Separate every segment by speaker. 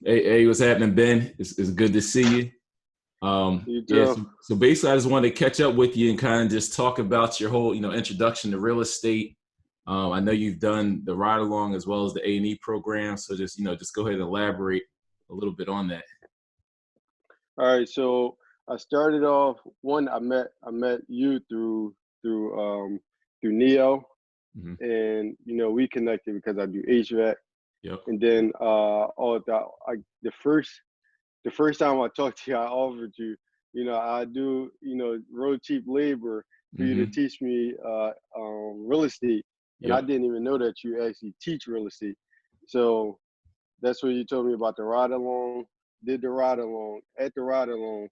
Speaker 1: Hey, what's happening, Ben? It's good to see you.
Speaker 2: You
Speaker 1: Yeah,
Speaker 2: too.
Speaker 1: so basically, I just wanted to catch up with you and kind of just talk about your whole, introduction to real estate. I know you've done the ride along as well as the A&E program, so just go ahead and elaborate a little bit on that.
Speaker 2: All right, so I started off one. I met you through Neo,
Speaker 1: Hmm.
Speaker 2: and we connected because I do HVAC,
Speaker 1: Yep.
Speaker 2: and then all that. The first time I talked to you, I offered you, I do real cheap labor for you to
Speaker 1: Hmm.
Speaker 2: teach me real estate, and I
Speaker 1: Yep.
Speaker 2: didn't even know that you actually teach real estate. So that's what you told me about the ride along. Did the ride along. At the ride along,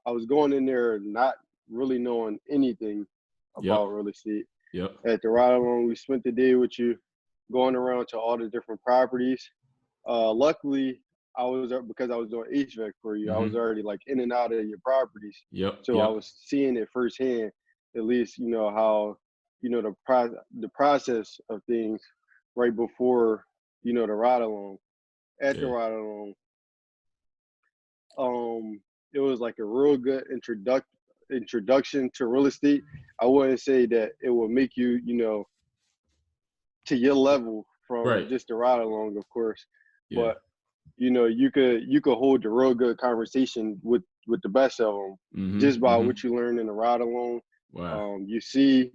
Speaker 2: I was going in there not really knowing anything about
Speaker 1: Yep.
Speaker 2: real estate.
Speaker 1: Yep.
Speaker 2: At the ride along, we spent the day with you, going around to all the different properties. Luckily, I was because I was doing HVAC for you. I was
Speaker 1: Hmm.
Speaker 2: already like in and out of your properties,
Speaker 1: Yep.
Speaker 2: so I
Speaker 1: Yep.
Speaker 2: was seeing it firsthand. At least how the process of things right before the ride along. At the
Speaker 1: Yeah.
Speaker 2: ride along, um, it was like a real good introduction to real estate. I wouldn't say that it will make you, to your level from
Speaker 1: Right.
Speaker 2: just the ride along, of course,
Speaker 1: Yeah.
Speaker 2: but you could hold a real good conversation with the best of them
Speaker 1: Hmm.
Speaker 2: just by
Speaker 1: Hmm.
Speaker 2: what you learn in the ride along.
Speaker 1: Wow.
Speaker 2: You see,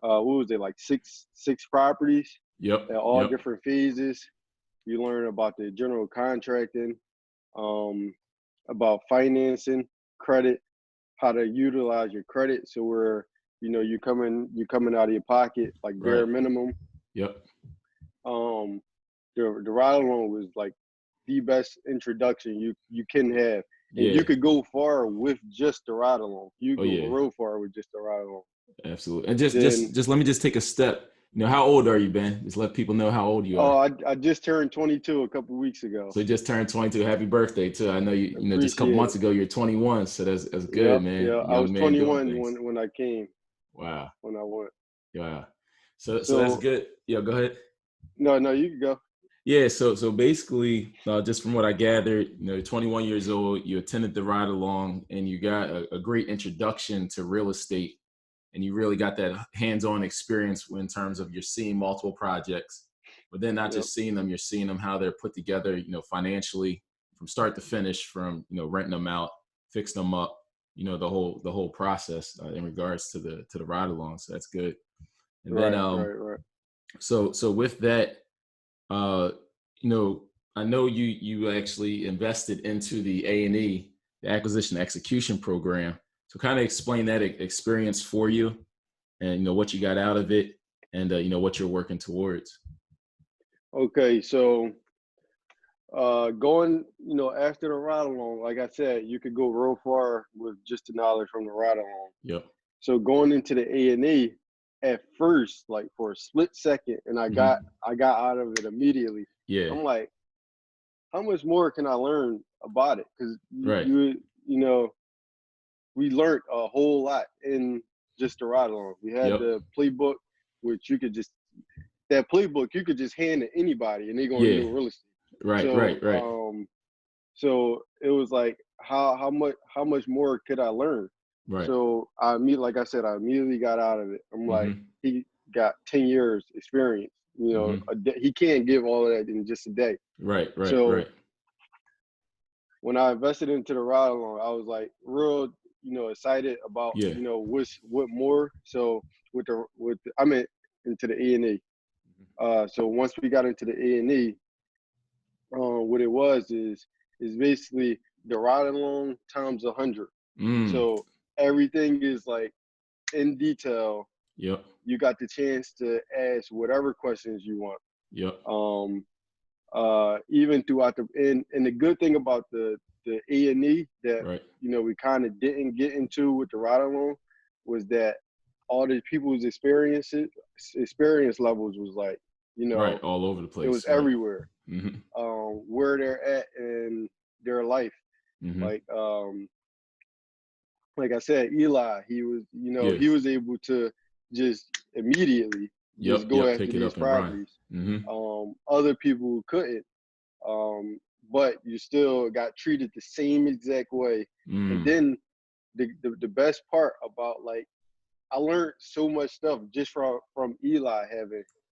Speaker 2: what was it, like six properties
Speaker 1: Yep.
Speaker 2: at all
Speaker 1: Yep.
Speaker 2: different phases. You learn about the general contracting, um, about financing, credit, how to utilize your credit. So where you coming out of your pocket like bare
Speaker 1: Right.
Speaker 2: minimum.
Speaker 1: Yep.
Speaker 2: Um, the ride along was like the best introduction you can have, and you
Speaker 1: Yeah.
Speaker 2: could go far with just the ride along. You
Speaker 1: Oh
Speaker 2: go
Speaker 1: yeah.
Speaker 2: real far with just the ride along.
Speaker 1: Absolutely. And just
Speaker 2: Then
Speaker 1: just just let me just take a step. How old are you, Ben? Just let people know how old you
Speaker 2: oh,
Speaker 1: are.
Speaker 2: I just turned 22 a couple weeks ago.
Speaker 1: So you just turned 22. Happy birthday too. I know just a couple
Speaker 2: Appreciate
Speaker 1: months
Speaker 2: it.
Speaker 1: ago you're 21, so that's
Speaker 2: Yeah,
Speaker 1: good, man.
Speaker 2: yeah. I
Speaker 1: Young
Speaker 2: was
Speaker 1: man doing
Speaker 2: 21
Speaker 1: things.
Speaker 2: when I came
Speaker 1: Wow.
Speaker 2: when I went.
Speaker 1: Yeah. So that's
Speaker 2: So
Speaker 1: good. Yeah, go ahead.
Speaker 2: no, no, you can go.
Speaker 1: Yeah, so basically, just from what I gathered, 21 years old, you attended the ride along and you got a great introduction to real estate, and you really got that hands-on experience in terms of you're seeing multiple projects, but then not
Speaker 2: Yep.
Speaker 1: just seeing them, you're seeing them how they're put together, financially from start to finish, from renting them out, fixing them up, the whole process in regards to the ride along. So that's good. And then
Speaker 2: Right, right, right.
Speaker 1: so with that, uh, you know, I know you actually invested into the A&E, the acquisition execution program. So kind of explain that experience for you, and what you got out of it, and what you're working towards.
Speaker 2: Okay, so going, after the ride along, like I said, you could go real far with just the knowledge from the ride along.
Speaker 1: Yep.
Speaker 2: So going into the A&E at first, like for a split second, and I got
Speaker 1: Hmm.
Speaker 2: I got out of it immediately.
Speaker 1: Yeah.
Speaker 2: I'm like, how much more can I learn about it? Because
Speaker 1: Right.
Speaker 2: we learned a whole lot in just the ride along. We had
Speaker 1: Yep.
Speaker 2: the playbook, which that playbook you could just hand to anybody, and they're gonna
Speaker 1: Yeah.
Speaker 2: do real estate.
Speaker 1: Right.
Speaker 2: So
Speaker 1: Right. Right.
Speaker 2: it was like how much more could I learn?
Speaker 1: Right.
Speaker 2: So like I said, I immediately got out of it. I'm like,
Speaker 1: Hmm.
Speaker 2: he got 10 years experience.
Speaker 1: Hmm.
Speaker 2: A day, he can't give all of that in just a day.
Speaker 1: Right. Right.
Speaker 2: So
Speaker 1: Right.
Speaker 2: when I invested into the ride along, I was like real, excited about,
Speaker 1: Yeah.
Speaker 2: what more. So I mean into the A&E. So once we got into the A&E, what it was is basically the ride along times 100.
Speaker 1: Mm.
Speaker 2: So everything is like in detail.
Speaker 1: Yep.
Speaker 2: You got the chance to ask whatever questions you want.
Speaker 1: Yep.
Speaker 2: Um, Even throughout and the good thing about the A&E that
Speaker 1: Right.
Speaker 2: we kind of didn't get into with the ride along was that all the people's experience levels was like,
Speaker 1: Right. All over the
Speaker 2: it was
Speaker 1: place. Right.
Speaker 2: everywhere.
Speaker 1: Hmm.
Speaker 2: Where they're at in their life.
Speaker 1: Hmm.
Speaker 2: Like like I said, Eli,
Speaker 1: Yeah.
Speaker 2: he was able to just immediately just
Speaker 1: Yep.
Speaker 2: go
Speaker 1: Yep.
Speaker 2: after
Speaker 1: Pick it
Speaker 2: these
Speaker 1: up and run.
Speaker 2: properties.
Speaker 1: Hmm.
Speaker 2: Other people couldn't. but you still got treated the same exact way. And then the best part about, like, I learned so much stuff just from Eli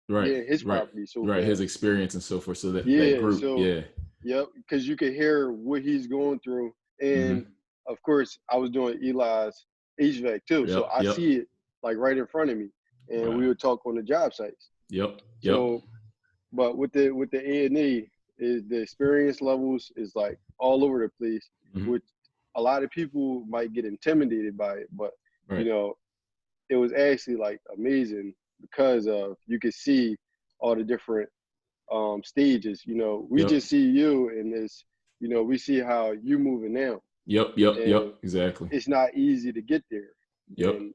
Speaker 2: getting his property so
Speaker 1: his
Speaker 2: fast.
Speaker 1: experience and so forth. So that
Speaker 2: Yeah,
Speaker 1: group,
Speaker 2: so
Speaker 1: yeah.
Speaker 2: yep, because you could hear what he's going through. And of course, I was doing Eli's HVAC too, so I
Speaker 1: Yep.
Speaker 2: see it like right in front of me, and we would talk on the job sites.
Speaker 1: Yep.
Speaker 2: So, but with the A&E, is the experience levels is like all over the place, which a lot of people might get intimidated by it, but you know, it was actually like amazing because of you could see all the different stages. You know, we just see you in this, you know, we see how you moving now.
Speaker 1: Yep. Exactly.
Speaker 2: It's not easy to get there. And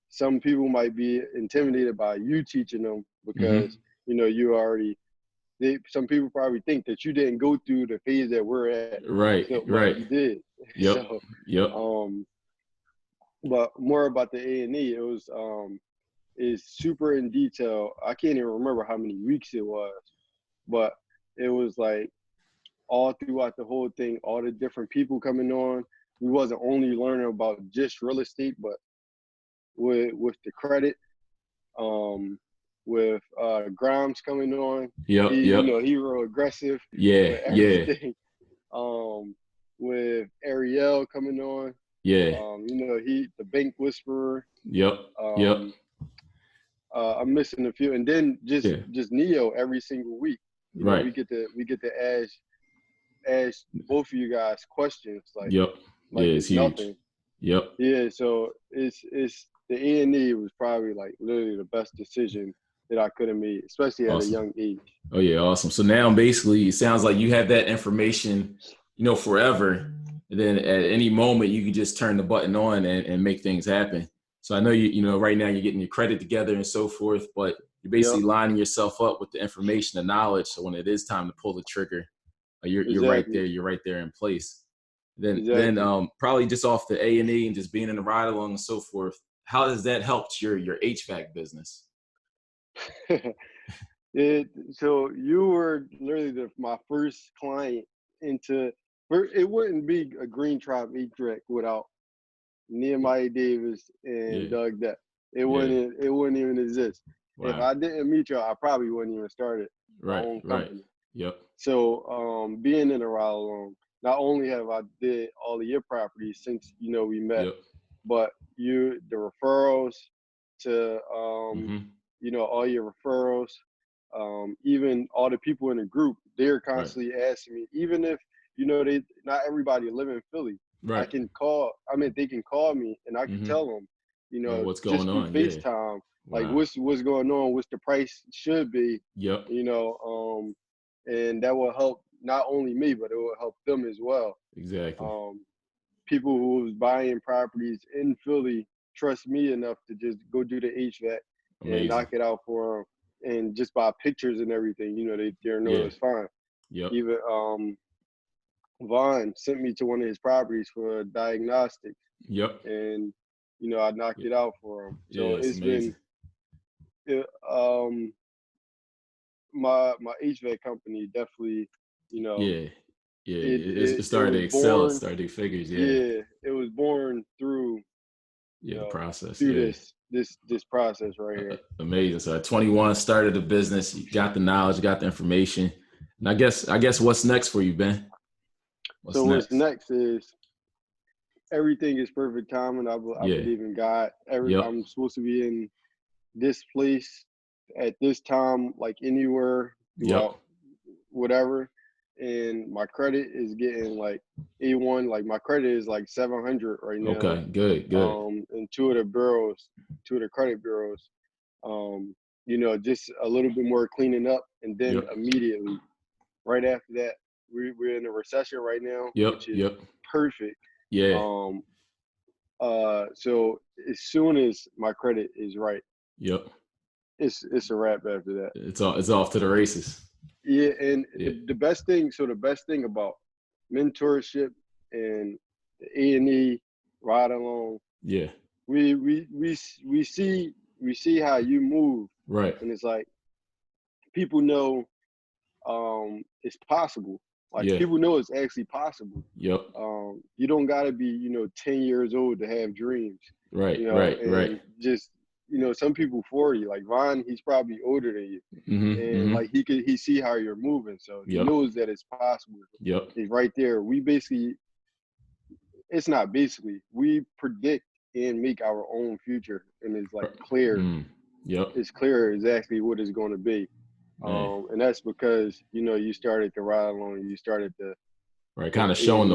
Speaker 2: some people might be intimidated by you teaching them because, you know, you already, some people probably think that you didn't go through the phase that we're at. So, but you did. But more about the A&E, it was, is super in detail. I can't even remember how many weeks it was, but it was like all throughout the whole thing, all the different people coming on. We wasn't only learning about just real estate, but with the credit, with Grimes coming on. You know, he real aggressive with everything. With Ariel coming on. You know, the bank whisperer. I'm missing a few, and then just Neo every single week. You know, we get to ask both of you guys questions like it's nothing. Yeah, so it's the A&E was probably like literally the best decision that I could have made, especially at a young age.
Speaker 1: Oh yeah, awesome. So now basically it sounds like you have that information, you know, forever. And then at any moment you can just turn the button on and make things happen. So I know you know, right now you're getting your credit together and so forth, but you're basically lining yourself up with the information and knowledge. So when it is time to pull the trigger, you're right there. You're right there in place. Then probably just off the A&E and just being in the ride along and so forth. How has that helped your HVAC business?
Speaker 2: So you were literally my first client into. It wouldn't be a Green Tribe HVAC without Nehemiah Davis and Doug Depte. It wouldn't even exist. If I didn't meet y'all, I probably wouldn't even started my own company. So being in a ride along, not only have I did all of your properties since, you know, we met, but the referrals to you know, all your referrals, even all the people in the group, they're constantly asking me, even if, you know, not everybody live in Philly. I can call, I mean, they can call me and I can tell them, you know,
Speaker 1: what's going
Speaker 2: just through
Speaker 1: on,
Speaker 2: FaceTime, like what's going on, what's the price should be, you know, and that will help not only me, but it will help them as well.
Speaker 1: Exactly.
Speaker 2: People who was buying properties in Philly trust me enough to just go do the HVAC and knock it out for them, and just by pictures and everything, you know, they know it's fine. Even Vaughn sent me to one of his properties for diagnostics. And you know, I knocked it out for him. So it's
Speaker 1: amazing.
Speaker 2: Been my HVAC company definitely, you know,
Speaker 1: it started to excel. It started to do figures.
Speaker 2: It was born through
Speaker 1: the process.
Speaker 2: Through this process right here.
Speaker 1: Amazing. So at 21, started a business. You got the knowledge, you got the information. And I guess what's next for you, Ben?
Speaker 2: What's next is everything is perfect timing. I believe in God. I'm supposed to be in this place at this time, like anywhere throughout whatever. And my credit is getting like A1. Like my credit is like 700 right now.
Speaker 1: Okay, good.
Speaker 2: In two of the credit bureaus. You know, just a little bit more cleaning up, and then immediately, right after that, we're in a recession right now, which is perfect. So as soon as my credit is right, it's a wrap after that.
Speaker 1: It's off to the races.
Speaker 2: And the best thing about mentorship and the A&E ride along, we see how you move, and it's like people know it's possible. Like people know it's actually possible.
Speaker 1: Yep.
Speaker 2: You don't got to be 10 years old to have dreams.
Speaker 1: Right.
Speaker 2: Just some people 40, like Ron, he's probably older than you, and like he see how you're moving, so he knows that it's possible.
Speaker 1: Yep.
Speaker 2: It's right there. We we predict and make our own future, and it's like clear.
Speaker 1: Yep.
Speaker 2: It's clear exactly what it's going to be. And that's because you started to ride along. You started to
Speaker 1: kind of showing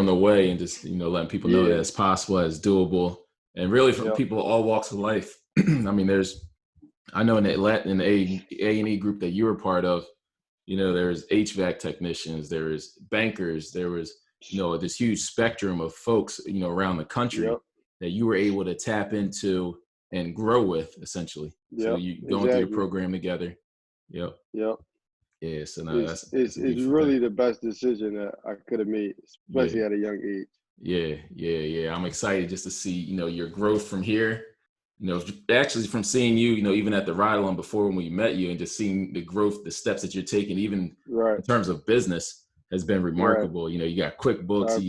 Speaker 1: the way, and just letting people know that it's possible, it's doable, and really from people all walks of life. I mean, I know in the A&E group that you were part of, there's HVAC technicians, there was bankers, there was this huge spectrum of folks around the country that you were able to tap into and grow with, essentially. So you going through the program together. Yep. Yeah, so no, it's
Speaker 2: really the best decision that I could have made, especially at a young age.
Speaker 1: Yeah. I'm excited just to see, your growth from here. Actually from seeing you, even at the Ridealong before when we met you, and just seeing the growth, the steps that you're taking, even in terms of business, has been remarkable. You got QuickBooks,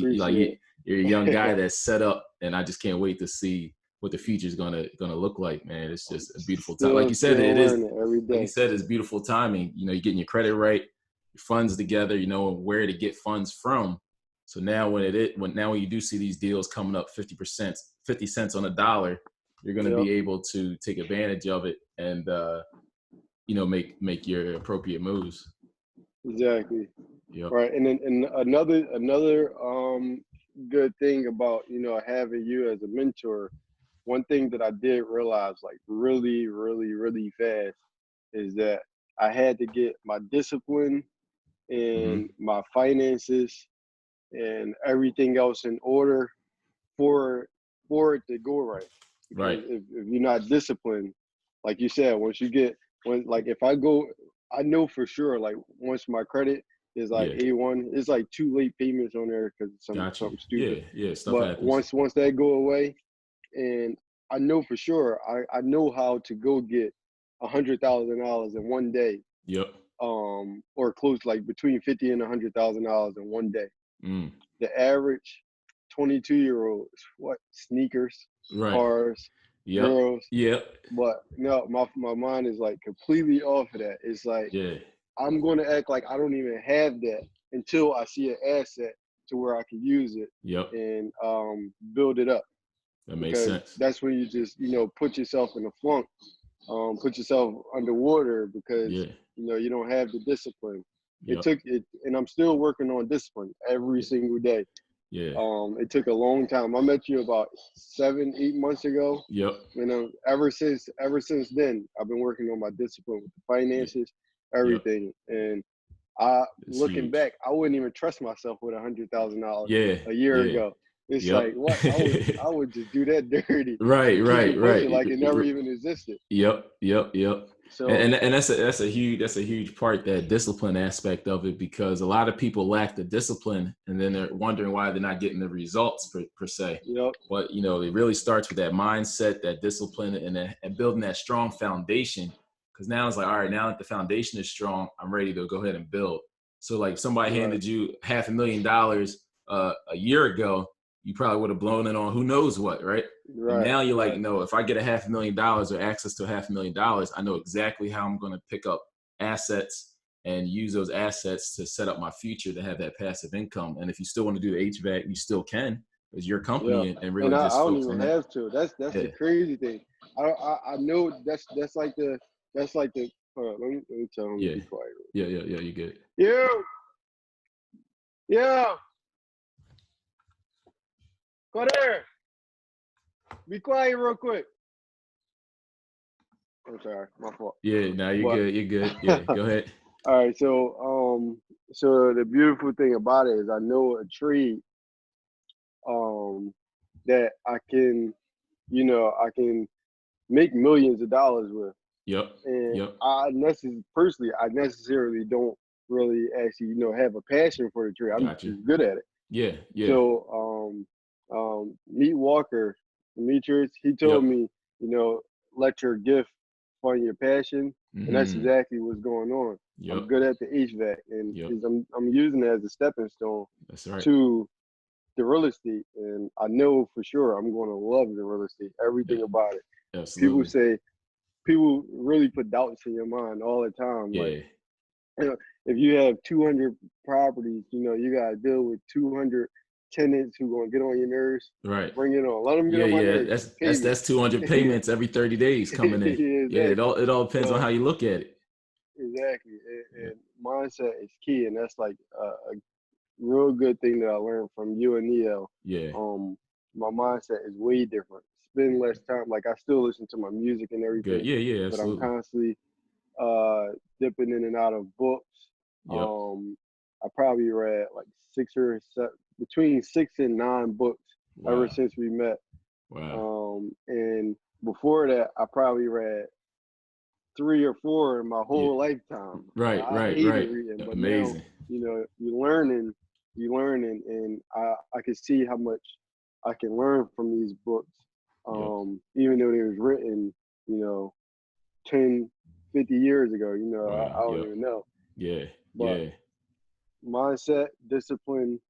Speaker 1: you're a young guy that's set up, and I just can't wait to see what the future is gonna look like, man. It's just a beautiful time. Like you said, it is every day. Like you said, it's beautiful timing. You're getting your credit right, your funds together, where to get funds from. So now when you do see these deals coming up 50 cents on a dollar, you're gonna be able to take advantage of it and make your appropriate moves.
Speaker 2: Exactly. Right. And then another good thing about having you as a mentor, one thing that I did realize like really, really, really fast is that I had to get my discipline and my finances and everything else in order for it to go right. Because if you're not disciplined, like you said, if I know for sure, like once my credit is like A1, it's like 2 late payments on there because something stupid.
Speaker 1: Stuff happens.
Speaker 2: Once that go away, and I know for sure, I know how to go get $100,000 in one day. Or close, like between $50,000 and $100,000 in one day. The average 22-year-old, sneakers, cars, girls. But no, my mind is like completely off of that. It's like I'm going to act like I don't even have that until I see an asset to where I can use it and build it up.
Speaker 1: That makes sense.
Speaker 2: That's when you just put yourself in a funk, put yourself underwater because you don't have the discipline. It took it, and I'm still working on discipline every single day. It took a long time. I met you about 7-8 months ago. And ever since then, I've been working on my discipline with the finances, everything. And looking back, I wouldn't even trust myself with $100,000 a year ago. It's like, what? I would just do that dirty.
Speaker 1: Right.
Speaker 2: Like it never even existed.
Speaker 1: Yep.
Speaker 2: So,
Speaker 1: and that's a huge part, that discipline aspect of it, because a lot of people lack the discipline, and then they're wondering why they're not getting the results per se. But it really starts with that mindset, that discipline, and building that strong foundation. Because now it's like, all right, now that the foundation is strong, I'm ready to go ahead and build. So like somebody handed you $500,000 a year ago, you probably would have blown it on who knows what, right? And now you're like, no, if I get $500,000 or access to $500,000, I know exactly how I'm going to pick up assets and use those assets to set up my future to have that passive income. And if you still want to do the HVAC, you still can. It's your company, and really just
Speaker 2: I don't even have to. That's the crazy thing. I know that's like the let me tell him to be quiet.
Speaker 1: Yeah, you good.
Speaker 2: Yeah. Go there. Be quiet real quick. I'm sorry, my fault.
Speaker 1: You're good. You're good. Yeah, go ahead.
Speaker 2: All right, so the beautiful thing about it is I know a trade that I can make millions of dollars with. And I necessarily don't really actually have a passion for the trade. I'm just good at it. So meet Walker Demetrius, he told me, let your gift fund your passion. And that's
Speaker 1: Mm-hmm.
Speaker 2: exactly what's going on. I'm
Speaker 1: Yep.
Speaker 2: good at the HVAC, and
Speaker 1: Yep.
Speaker 2: I'm using it as a stepping stone
Speaker 1: That's right.
Speaker 2: to the real estate. And I know for sure I'm going to love the real estate,
Speaker 1: Yeah.
Speaker 2: everything about it. People
Speaker 1: Absolutely.
Speaker 2: say, people really put doubts in your mind all the time. Like,
Speaker 1: Yeah.
Speaker 2: you know, if you have 200 properties, you got to deal with 200 tenants who going to get on your nerves.
Speaker 1: Right.
Speaker 2: Bring it on. Let them get
Speaker 1: Yeah.
Speaker 2: on my
Speaker 1: Yeah.
Speaker 2: nerves.
Speaker 1: That's
Speaker 2: Pay me.
Speaker 1: that's 200 payments every 30 days coming in.
Speaker 2: Yeah,
Speaker 1: Yeah. It
Speaker 2: exactly.
Speaker 1: all depends on
Speaker 2: So
Speaker 1: how you look at it.
Speaker 2: exactly,
Speaker 1: Yeah.
Speaker 2: and mindset is key, and that's like a real good thing that I learned from you and Neil.
Speaker 1: Yeah.
Speaker 2: My mindset is way different. Spend less time. Like I still listen to my music and
Speaker 1: Good.
Speaker 2: everything,
Speaker 1: Yeah. Yeah.
Speaker 2: but I'm
Speaker 1: Absolutely.
Speaker 2: constantly uh dipping in and out of books.
Speaker 1: Yep.
Speaker 2: I probably read like between 6 and 9 books ever
Speaker 1: Wow.
Speaker 2: since we met.
Speaker 1: Wow.
Speaker 2: And before that, I probably read 3 or 4 in my
Speaker 1: Yeah.
Speaker 2: whole lifetime.
Speaker 1: Right.
Speaker 2: I
Speaker 1: Right.
Speaker 2: hated
Speaker 1: Right.
Speaker 2: reading, but now,
Speaker 1: Amazing.
Speaker 2: you're learning, and I can see how much I can learn from these books.
Speaker 1: Yep.
Speaker 2: Even though they was written, you know, 10, 50 years ago, I
Speaker 1: Wow.
Speaker 2: don't
Speaker 1: Yep.
Speaker 2: even know.
Speaker 1: Yeah.
Speaker 2: But
Speaker 1: Yeah.
Speaker 2: mindset, discipline,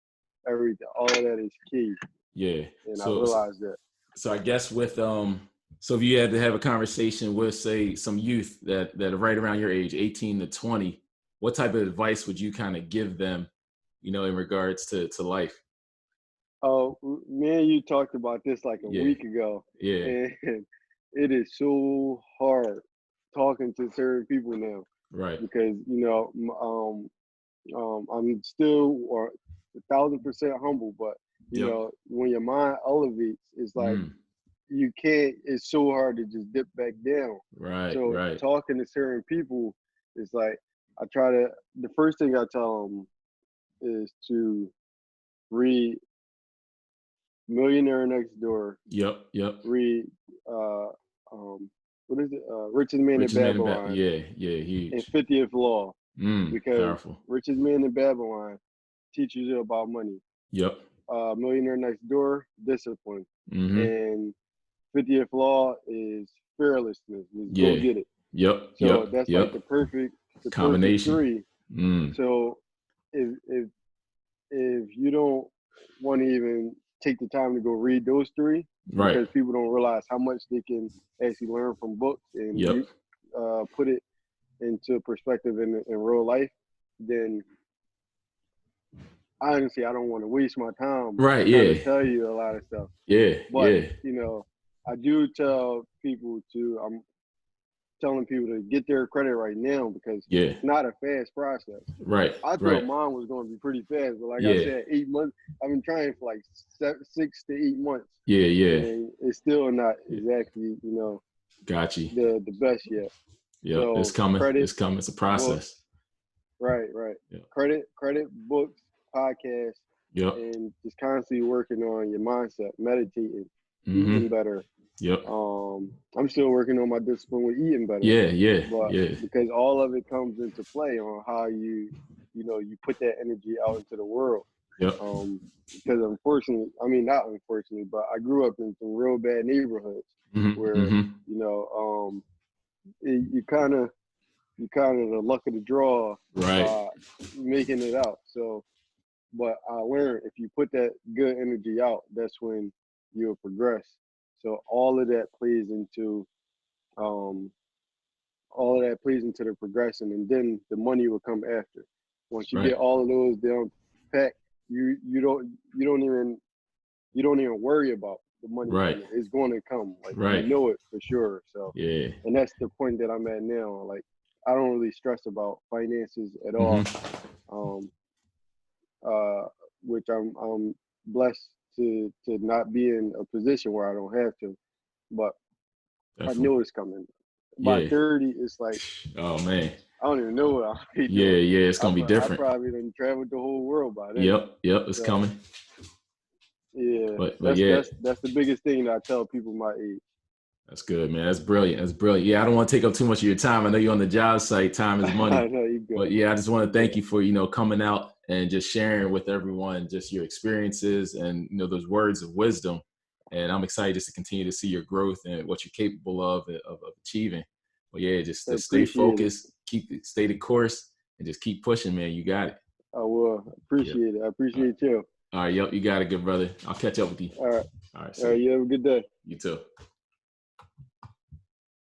Speaker 2: everything, all of that is key.
Speaker 1: Yeah.
Speaker 2: And I
Speaker 1: So
Speaker 2: realized that.
Speaker 1: so I guess with so if you had to have a conversation with say some youth that are right around your age, 18 to 20, what type of advice would you kind of give them, in regards to life?
Speaker 2: Oh, me and you talked about this like a
Speaker 1: Yeah.
Speaker 2: week ago,
Speaker 1: Yeah.
Speaker 2: and it is so hard talking to certain people now
Speaker 1: Right.
Speaker 2: because I'm still or 1,000% humble, but
Speaker 1: Yep.
Speaker 2: when your mind elevates, it's like
Speaker 1: Mm.
Speaker 2: you can't. It's so hard to just dip back down.
Speaker 1: Right.
Speaker 2: So
Speaker 1: Right.
Speaker 2: talking to certain people is like I try to. The first thing I tell them is to read Millionaire Next Door,
Speaker 1: Yep. Yep.
Speaker 2: read uh, what is it? Richest Man in
Speaker 1: Richest man in
Speaker 2: Babylon
Speaker 1: yeah. Yeah.
Speaker 2: and
Speaker 1: Huge.
Speaker 2: 50th Law, because
Speaker 1: Powerful.
Speaker 2: Richest Man in Babylon teaches you about money.
Speaker 1: Yep.
Speaker 2: Millionaire Next Door, discipline,
Speaker 1: Mm-hmm.
Speaker 2: and 50th Law is fearlessness. Just go
Speaker 1: Yeah.
Speaker 2: get it.
Speaker 1: Yep.
Speaker 2: So
Speaker 1: Yep.
Speaker 2: that's like
Speaker 1: Yep.
Speaker 2: the perfect
Speaker 1: Combination.
Speaker 2: three.
Speaker 1: Mm.
Speaker 2: So if you don't want to even take the time to go read those three,
Speaker 1: Right.
Speaker 2: because people don't realize how much they can actually learn from books and
Speaker 1: Yep.
Speaker 2: put it into perspective in real life, then honestly, I don't want to waste my time
Speaker 1: Right.
Speaker 2: trying to
Speaker 1: Yeah.
Speaker 2: tell you a lot of stuff.
Speaker 1: Yeah.
Speaker 2: But,
Speaker 1: Yeah.
Speaker 2: I do tell people I'm telling people to get their credit right now because
Speaker 1: Yeah.
Speaker 2: it's not a fast process.
Speaker 1: Right.
Speaker 2: I thought
Speaker 1: Right.
Speaker 2: mine was going to be pretty fast, but like I
Speaker 1: Yeah.
Speaker 2: said, 8 months. I've been trying for like 6 to 8 months,
Speaker 1: Yeah. Yeah.
Speaker 2: and it's still not
Speaker 1: Yeah.
Speaker 2: exactly
Speaker 1: Got you.
Speaker 2: the best yet.
Speaker 1: Yep. It's
Speaker 2: So
Speaker 1: coming.
Speaker 2: credit,
Speaker 1: It's coming. It's a
Speaker 2: books,
Speaker 1: process.
Speaker 2: right.
Speaker 1: Yep.
Speaker 2: Credit, books, podcasts,
Speaker 1: Yep.
Speaker 2: and just constantly working on your mindset, meditating,
Speaker 1: Mm-hmm.
Speaker 2: eating better.
Speaker 1: Yep.
Speaker 2: I'm still working on my discipline with eating better,
Speaker 1: Yeah. Yeah.
Speaker 2: but
Speaker 1: Yeah.
Speaker 2: because all of it comes into play on how you put that energy out into the world.
Speaker 1: Yep.
Speaker 2: Because unfortunately, I mean not unfortunately, but I grew up in some real bad neighborhoods
Speaker 1: Mm-hmm.
Speaker 2: where
Speaker 1: Mm-hmm.
Speaker 2: you kind of the luck of the draw
Speaker 1: Right.
Speaker 2: by making it out. So, but I learned if you put that good energy out, that's when you'll progress. So um, all of that plays into the progression, and then the money will come after. Once you
Speaker 1: Right.
Speaker 2: get all of those down pat, you don't even worry about the money
Speaker 1: Right.
Speaker 2: coming. It's going to come, like you
Speaker 1: Right.
Speaker 2: know it for sure. So,
Speaker 1: Yeah.
Speaker 2: and that's the point that I'm at now. Like I don't really stress about finances at all,
Speaker 1: Mm-hmm.
Speaker 2: um, uh, which I'm blessed to not be in a position where I don't have to. But I
Speaker 1: Definitely.
Speaker 2: know it's coming. By
Speaker 1: Yeah.
Speaker 2: 30, it's like
Speaker 1: Oh man.
Speaker 2: I don't even know what I'll be
Speaker 1: Yeah.
Speaker 2: doing.
Speaker 1: Yeah. It's
Speaker 2: I,
Speaker 1: gonna be
Speaker 2: I
Speaker 1: different.
Speaker 2: probably done traveled the whole world by then.
Speaker 1: Yep. Yep. It's
Speaker 2: So
Speaker 1: coming.
Speaker 2: yeah,
Speaker 1: But
Speaker 2: that's
Speaker 1: yeah.
Speaker 2: that's that's the biggest thing that I tell people my age.
Speaker 1: That's good, man. That's brilliant. That's brilliant. Yeah, I don't want to take up too much of your time. I know you're on the job site. Time is
Speaker 2: I
Speaker 1: money.
Speaker 2: know you
Speaker 1: But
Speaker 2: good.
Speaker 1: yeah, I just want
Speaker 2: You
Speaker 1: to thank
Speaker 2: good.
Speaker 1: you for, coming out and just sharing with everyone just your experiences and, those words of wisdom. And I'm excited just to continue to see your growth and what you're capable of achieving. Well, yeah, just
Speaker 2: I
Speaker 1: to stay
Speaker 2: appreciate it.
Speaker 1: focused, stay the course, and just keep pushing, man. You got it.
Speaker 2: I will.
Speaker 1: Yep.
Speaker 2: Appreciate it. I
Speaker 1: All right.
Speaker 2: appreciate you.
Speaker 1: All right. Yep. You got it, good brother. I'll catch up with you.
Speaker 2: All right.
Speaker 1: All right.
Speaker 2: All
Speaker 1: See
Speaker 2: right.
Speaker 1: you.
Speaker 2: You have a good day.
Speaker 1: You too.